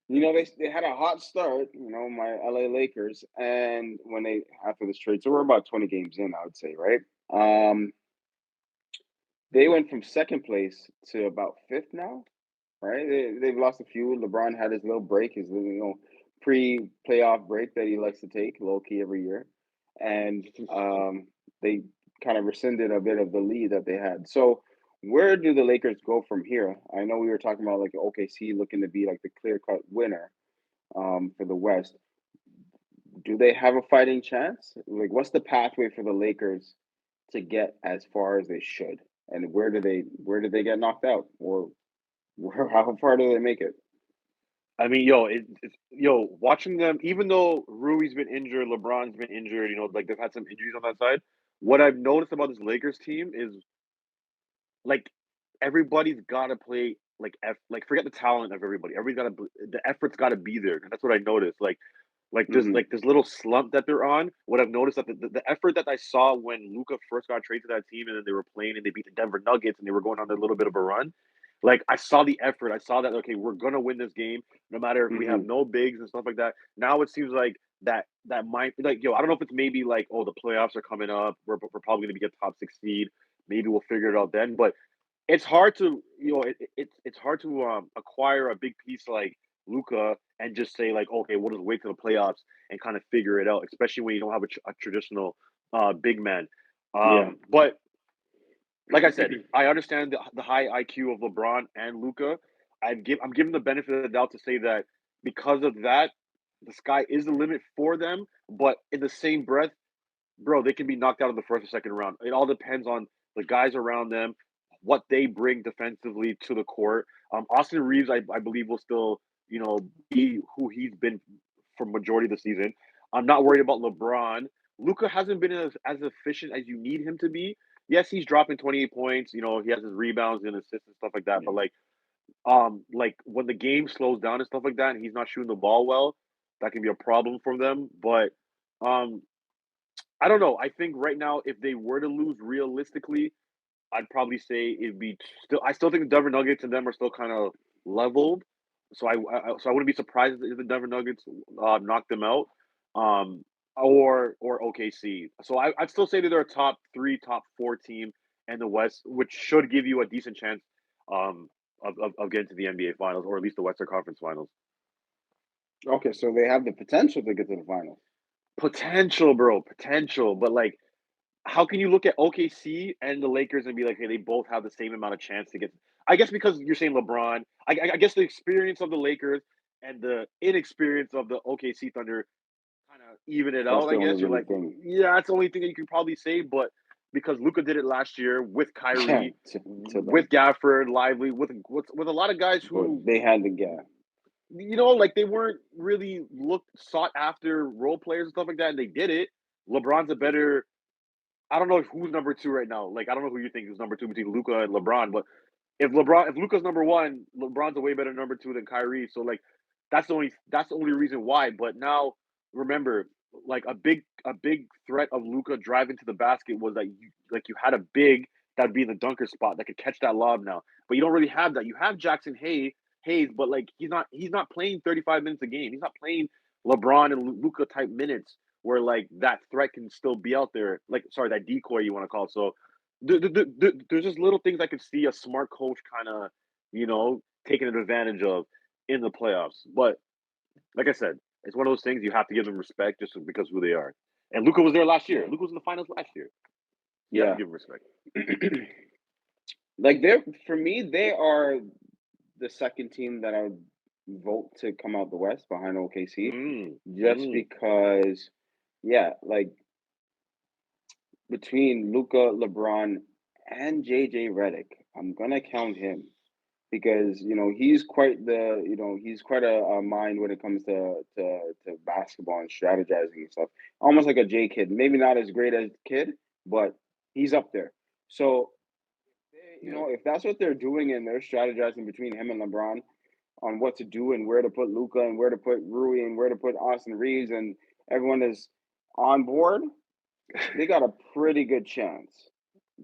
They had a hot start, my LA Lakers, and when they after this trade, so we're about 20 games in, I would say, right? Um, they went from second place to about fifth now, right? They've lost a few. LeBron had his little break, his little, pre-playoff break that he likes to take low key every year, and they kind of rescinded a bit of the lead that they had. So, where do the Lakers go from here? I know we were talking about like OKC looking to be like the clear cut winner for the West. Do they have a fighting chance? Like, what's the pathway for the Lakers to get as far as they should? And where do they get knocked out, or how far do they make it? I mean, watching them, even though Rui's been injured, LeBron's been injured, like they've had some injuries on that side. What I've noticed about this Lakers team is like everybody's got to play like forget the talent of everybody. Everybody's got to the effort's got to be there. And that's what I noticed. Hmm. Like this little slump that they're on. What I've noticed that the effort that I saw when Luca first got traded to that team and then they were playing and they beat the Denver Nuggets and they were going on a little bit of a run. Like I saw the effort. I saw that okay, we're gonna win this game no matter if we have Hmm. no bigs and stuff like that. Now it seems like that might like I don't know if it's maybe like oh the playoffs are coming up. We're probably gonna be a top 6 seed. Maybe we'll figure it out then. But it's hard to it's hard to acquire a big piece like Luca and just say like okay we'll just wait till the playoffs and kind of figure it out, especially when you don't have a traditional big man. Yeah. But like I said, I understand the high IQ of LeBron and Luca. I'm giving the benefit of the doubt to say that because of that, the sky is the limit for them. But in the same breath, bro, they can be knocked out in the first or second round. It all depends on the guys around them, what they bring defensively to the court. Austin Reeves, I believe, will still, be who he's been for majority of the season. I'm not worried about LeBron. Luca hasn't been as efficient as you need him to be. Yes, he's dropping 28 points. He has his rebounds and assists and stuff like that. Yeah. But like when the game slows down and stuff like that, and he's not shooting the ball well, that can be a problem for them. But um, I don't know. I think right now, if they were to lose realistically, I'd probably say it'd be still. I still think the Denver Nuggets and them are still kind of leveled. So I wouldn't be surprised if the Denver Nuggets knock them out, um, or OKC. So I'd still say that they're a top three, top four team in the West, which should give you a decent chance um, of getting to the NBA Finals or at least the Western Conference Finals. Okay, so they have the potential to get to the finals. Potential, bro, potential. But like, how can you look at OKC and the Lakers and be like, hey, they both have the same amount of chance to get? I guess because you're saying LeBron. I guess the experience of the Lakers and the inexperience of the OKC Thunder kind of even it That's out. the I only guess you're really like, thing. yeah, that's the only thing that you can probably say. But because Luca did it last year with Yeah, Kyrie, to them, with Gafford, Lively, with a lot of guys but who they had the gap. like they weren't really looked sought after role players and stuff like that, and they did it. LeBron's a better I don't know who's number two right now. Like I don't know who you think is number two between Luca and LeBron, but if Luca's number one, LeBron's a way better number two than Kyrie. So like that's the only reason why. But now remember, like a big threat of Luca driving to the basket was that you had a big that'd be in the dunker spot that could catch that lob now. But you don't really have that. You have Jackson Hayes, but like he's not playing 35 minutes a game. He's not playing LeBron and Luca type minutes where like that threat can still be out there. Like sorry, that decoy you want to call it. So there's just little things I could see a smart coach kind of, taking advantage of in the playoffs. But like I said, it's one of those things you have to give them respect just because of who they are. And Luca was there last year. Yeah, Luca was in the finals last year. You have to yeah. give him respect. Like they're for me, they are the second team that I would vote to come out the West behind OKC, Mm, just mm. because, yeah, like between Luca, LeBron, and JJ Redick, I'm gonna count him because he's quite a mind when it comes to basketball and strategizing and stuff. Almost like a J kid, maybe not as great as kid, but he's up there. So Yeah. if that's what they're doing and they're strategizing between him and LeBron on what to do and where to put Luca and where to put Rui and where to put Austin Reeves and everyone is on board, they got a pretty good chance.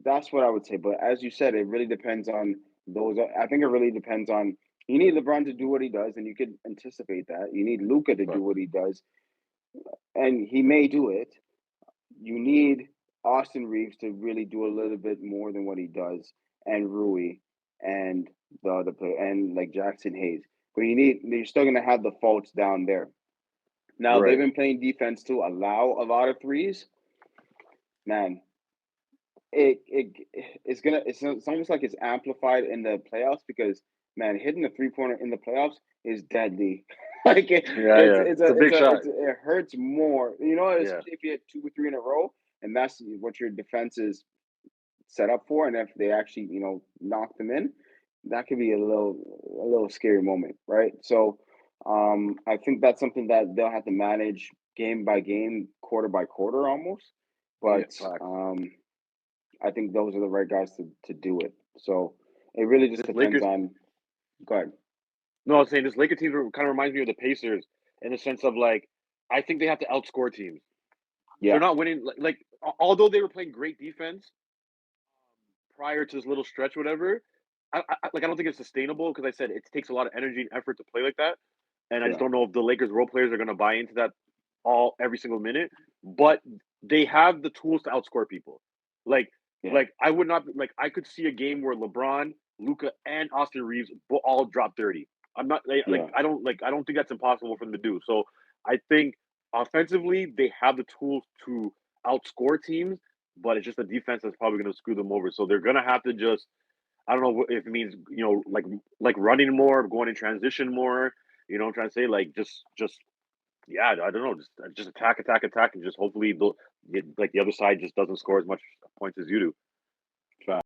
That's what I would say. But as you said, it really depends on those. I think it really depends on You need LeBron to do what he does, and you could anticipate that. You need Luca to do But what he does, and he may do it. You need Austin Reeves to really do a little bit more than what he does, and Rui, and the other player, and like Jackson Hayes. But you're still gonna have the faults down there. Now they've right, been playing defense to allow a lot of threes. Man, it's almost like it's amplified in the playoffs because man, hitting a 3 pointer in the playoffs is deadly. like yeah, yeah, it's a big shot. it hurts more. You know, Yeah, especially if you hit 2 or 3 in a row, and that's what your defense is set up for. And if they actually knock them in, that could be a little scary moment, right? So I think that's something that they'll have to manage game by game, quarter by quarter, almost. yeah, But facts. I think those are the right guys to do it. So it really just This depends Lakers, on. Go ahead. no, I was saying this Lakers team kind of reminds me of the Pacers in the sense of like, I think they have to outscore teams. They're Yeah, not winning. Although they were playing great defense prior to this little stretch, whatever. I don't think it's sustainable because I said it takes a lot of energy and effort to play like that, and I just yeah, don't know if the Lakers role players are going to buy into that all every single minute. But they have the tools to outscore people. Like, yeah, like I would not like I could see a game where LeBron, Luca, and Austin Reeves all drop 30. I'm not yeah, like I don't think that's impossible for them to do. So I think offensively they have the tools to outscore teams, but it's just the defense that's probably going to screw them over. So they're going to have to just I don't know if it means like running more, going in transition more. You know what I'm trying to say? Like just yeah, I don't know, just attack, attack, attack, and just hopefully like the other side just doesn't score as much points as you do.